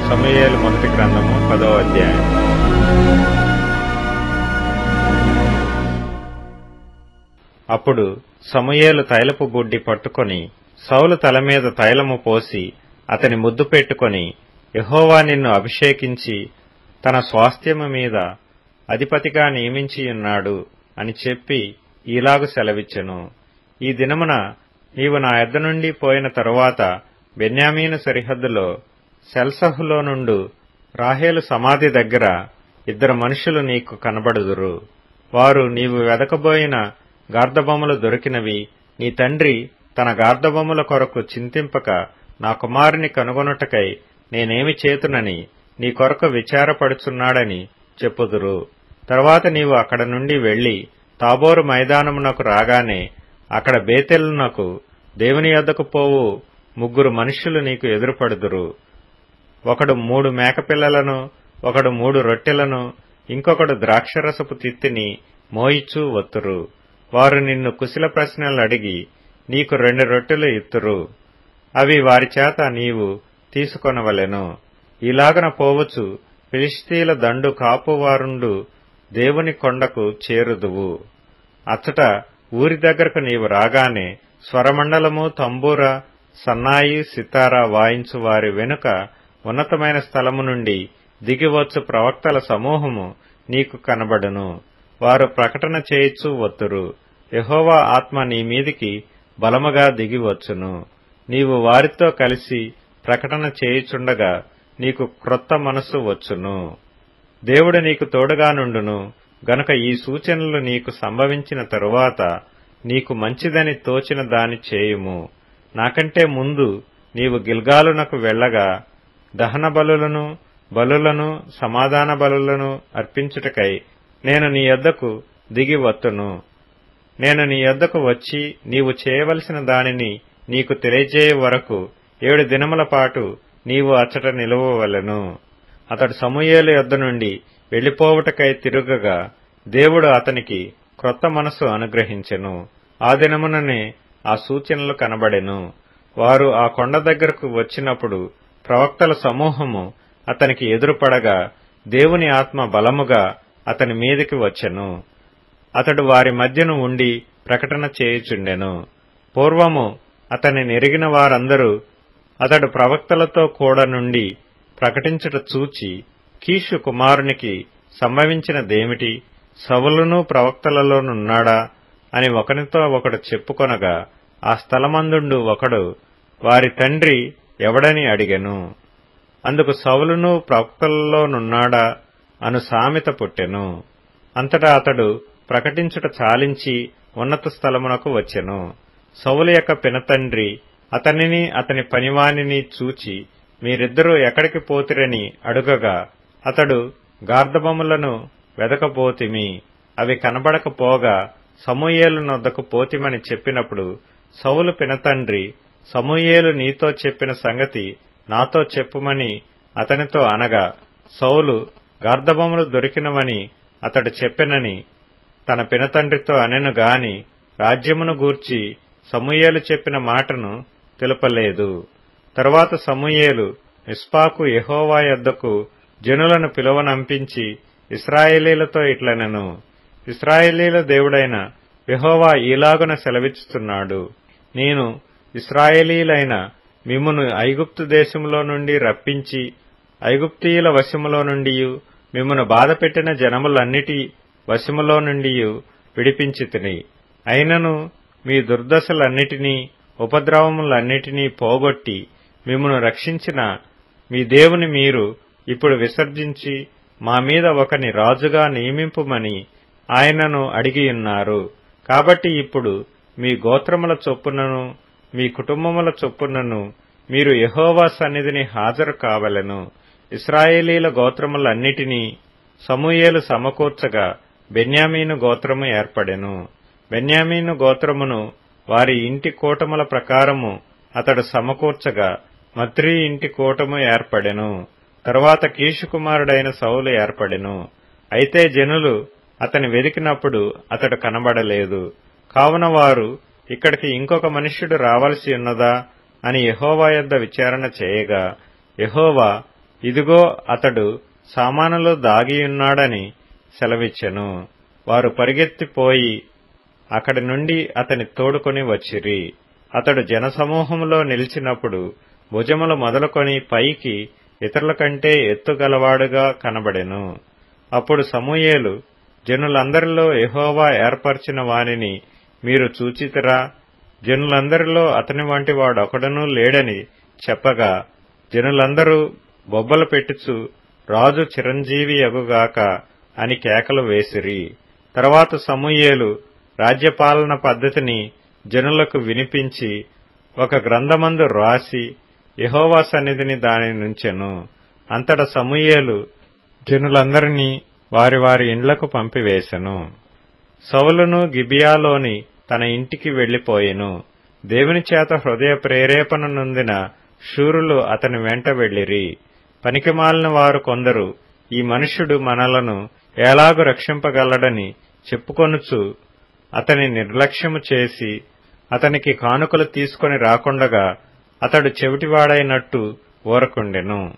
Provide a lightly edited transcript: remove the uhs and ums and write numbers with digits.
సమూయేలు మొదటి గ్రంథము 10వ అధ్యాయం. అప్పుడు సమూయేలు తైలపు బుడ్డి పట్టుకొని సౌలు తల మీద తైలము పోసి అతని ముద్దు పెట్టుకొని, యెహోవా నిన్ను అభిషేకించి తన స్వాస్థ్యము మీద అధిపతిగా నియమించియున్నాడు అని చెప్పి ఈలాగు సెలవిచ్చెను. ఈ దినమున నీవు నా యొద్ద నుండి పోయిన తరువాత బెన్యామీను సరిహద్దులో సెల్సహులో నుండు రాహేలు సమాధి దగ్గర 2 మనుషులు నీకు కనబడుదురు. వారు నీవు వెదకబోయిన గార్ధబొమ్మలు దొరికినవి, నీ తండ్రి తన గార్ధబొమ్మల కొరకు చింతింపక నా కుమారుని కనుగొనుటకై నేనేమి చేతునని నీ కొరకు విచారపడుచున్నాడని చెప్పుదురు. తరువాత నీవు అక్కడ నుండి వెళ్లి తాబోరు మైదానమునకు రాగానే అక్కడ బేతేలునకు దేవుని యొద్దకు పోవు 3 మనుష్యులు నీకు ఎదురుపడుదురు. ఒకడు 3 మేకపిల్లలను, ఒకడు 3 రొట్టెలను, ఇంకొకడు ద్రాక్షరసపు తిత్తిని మోయిచూ వత్తురు. వారు నిన్ను కుశల ప్రశ్నలు అడిగి నీకు 2 రొట్టెలు ఇత్తురు. అవి వారి చేత నీవు తీసుకొనవలెను. ఇలాగన పోవచ్చు ఫిలిష్తీయుల దండు కాపువారుండు దేవుని కొండకు చేరుదువు. అచ్చట ఊరి దగ్గరకు నీవు రాగానే స్వరమండలము, తంబూర, సన్నాయి, సితారా వాయించు వారి వెనుక ఉన్నతమైన స్థలము నుండి దిగివచ్చు ప్రవక్తల సమూహము నీకు కనబడును. వారు ప్రకటన చేయిచూ వత్తురు. యెహోవా ఆత్మ నీ మీదికి బలముగా దిగివచ్చును. నీవు వారితో కలిసి ప్రకటన చేయుచుండగా నీకు క్రొత్త మనస్సు వచ్చును. దేవుడు నీకు తోడుగా నుండును గనుక ఈ సూచనలు నీకు సంభవించిన తరువాత నీకు మంచిదని తోచిన దాని చేయుము. నాకంటే ముందు నీవు గిల్గాలునకు వెళ్లగా దహన బలులను సమాధాన బలులను అర్పించుటకై నేను నీ యొద్దకు దిగి వత్తును. నేను నీ యొద్దకు వచ్చి నీవు చేయవలసిన దానిని నీకు తెలియజేయ వరకు 7 దినముల పాటు నీవు అచ్చట నిలువవలెను. అతడు సమూయేలు యొద్ద నుండి వెళ్లిపోవుటకై తిరుగగా దేవుడు అతనికి క్రొత్త మనస్సు అనుగ్రహించెను. ఆ దినముననే ఆ సూచనలు కనబడెను. వారు ఆ కొండ దగ్గరకు వచ్చినప్పుడు ప్రవక్తల సమూహము అతనికి ఎదురుపడగా దేవుని ఆత్మ బలముగా అతని మీదికి వచ్చెను. అతడు వారి మధ్యను ఉండి ప్రకటన చేయుచుండెను. పూర్వము అతని నెరిగిన వారందరూ అతడు ప్రవక్తలతో కూడా నుండి ప్రకటించుట చూచి, కీషు కుమారునికి సంభవించినదేమిటి? సౌలును ప్రవక్తలలోనున్నాడా అని ఒకనితో ఒకడు చెప్పుకొనగా ఆ స్థలమందుండు ఒకడు వారి తండ్రి ఎవడని అడిగెను. అందుకు సౌలును ప్రవక్తలలోనున్నాడా అను సామెత పుట్టెను. అంతటా అతడు ప్రకటించుట చాలించి ఉన్నత స్థలమునకు వచ్చెను. సౌలు యొక్క పినతండ్రి అతనిని అతని పనివానిని చూచి, మీరిద్దరూ ఎక్కడికి పోతిరని అడుగగా అతడు గార్ధబొమ్మలను వెదకపోతిమి, అవి కనబడకపోగా సమూయేలు నొద్దకు పోతిమని చెప్పినప్పుడు సౌలు పినతండ్రి, సమూయేలు నీతో చెప్పిన సంగతి నాతో చెప్పుమని అతనితో అనగా, సౌలు గార్ధబొమ్మలు దొరికినవని అతడు చెప్పెనని తన పినతండ్రితో అనెను గాని రాజ్యమును గూర్చి సమూయేలు చెప్పిన మాటను తెలుపలేదు. తరువాత సమూయేలు మిస్పాకు యెహోవా యొద్దకు జనులను పిలువనంపించి ఇశ్రాయేలీలతో ఇట్లనెను, ఇశ్రాయేలీల దేవుడైన యెహోవా ఈలాగున సెలవిచ్చుచున్నాడు, నేను ఇశ్రాయేలీలైన మిమ్మును ఐగుప్తు దేశములో నుండి రప్పించి ఐగుప్తీయుల వశములో నుండియు మిమ్మును బాధపెట్టిన జనములన్నిటి వశములో నుండియు విడిపించితిని. అయినను మీ దుర్దశలన్నిటినీ ఉపద్రవములన్నిటినీ పోగొట్టి మిమ్మును రక్షించిన మీ దేవుని మీరు ఇప్పుడు విసర్జించి మా మీద ఒకని రాజుగా నియమింపుమని ఆయనను అడిగియున్నారు. కాబట్టి ఇప్పుడు మీ గోత్రముల చొప్పునను మీ కుటుంబముల చొప్పునను మీరు యెహోవా సన్నిధిని హాజరు కావలెను. ఇశ్రాయేలీల గోత్రములన్నిటినీ సమూయేలు సమకూర్చగా బెన్యామీను గోత్రము ఏర్పడెను. బెన్యామీను గోత్రమును వారి ఇంటి కూటముల ప్రకారము అతడు సమకూర్చగా మత్రి ఇంటి కూటము ఏర్పడెను. తరువాత కీషు కుమారుడైన సౌలు ఏర్పడెను. అయితే జనులు అతని వెదికినప్పుడు అతడు కనబడలేదు. కావున వారు ఇక్కడికి ఇంకొక మనుష్యుడు రావలసి ఉన్నదా అని యెహోవా యొద్ద విచారణ చేయగా యెహోవా ఇదిగో అతడు సామానులో దాగియున్నాడని సెలవిచ్చెను. వారు పరిగెత్తిపోయి అక్కడి నుండి అతని తోడుకొని వచ్చిరి. అతడు జనసమూహంలో నిలిచినప్పుడు భుజములు మొదలుకొని పైకి ఇతరుల కంటే ఎత్తుగలవాడుగా కనబడెను. అప్పుడు సమూయేలు, జనులందరిలో యెహోవా ఏర్పరచిన వానిని మీరు చూచితిరా? జనులందరిలో అతని వంటి వాడొకడునూ లేడని చెప్పగా జనులందరూ బొబ్బలు పెట్టుచు రాజు చిరంజీవి యగుగాక అని కేకలు వేసిరి. తరువాత సమూయేలు రాజ్యపాలన పద్ధతిని జనులకు వినిపించి ఒక గ్రంథమందు రాసి యెహోవా సన్నిధిని దాని నుంచెను. అంతట సమూయేలు జనులందరినీ వారి వారి ఇండ్లకు పంపివేశెను. సౌలును గిబియాలోని తన ఇంటికి వెళ్లిపోయెను. దేవుని చేత హృదయ ప్రేరేపణ నొందిన శూరులు అతని వెంట వెళ్లిరి. పనికిమాలిన వారు కొందరు ఈ మనుష్యుడు మనలను ఎలాగు రక్షింపగలడని చెప్పుకొనుచు అతని నిర్లక్ష్యము చేసి అతనికి కానుకలు తీసుకొని రాకుండగా అతడు చెవిటివాడైనట్టు ఊరకుండెను.